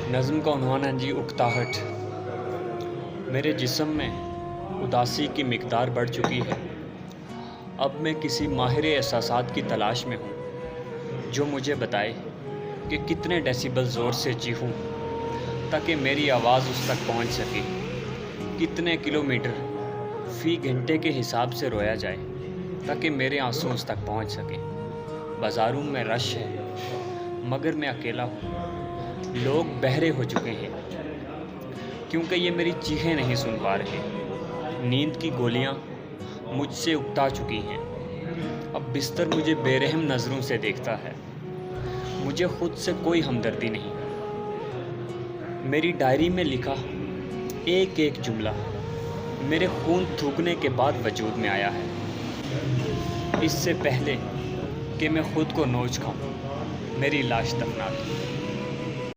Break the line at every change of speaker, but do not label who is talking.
नज़्म का उन्वान है जी उकताहट। मेरे जिस्म में उदासी की मिक़दार बढ़ चुकी है। अब मैं किसी माहिर एहसासात की तलाश में हूँ जो मुझे बताए कि कितने डेसिबल ज़ोर से चीखूँ ताकि मेरी आवाज़ उस तक पहुँच सके। कितने किलोमीटर फ़ी घंटे के हिसाब से रोया जाए ताकि मेरे आंसू उस तक पहुँच सकें। बाज़ारों में रश है मगर मैं अकेला हूँ। लोग बहरे हो चुके हैं क्योंकि ये मेरी चीखें नहीं सुन पा रहे। नींद की गोलियां मुझसे उकता चुकी हैं। अब बिस्तर मुझे बेरहम नज़रों से देखता है। मुझे खुद से कोई हमदर्दी नहीं। मेरी डायरी में लिखा एक एक जुमला मेरे खून थूकने के बाद वजूद में आया है। इससे पहले कि मैं खुद को नोच खाऊं, मेरी लाश दफना दो।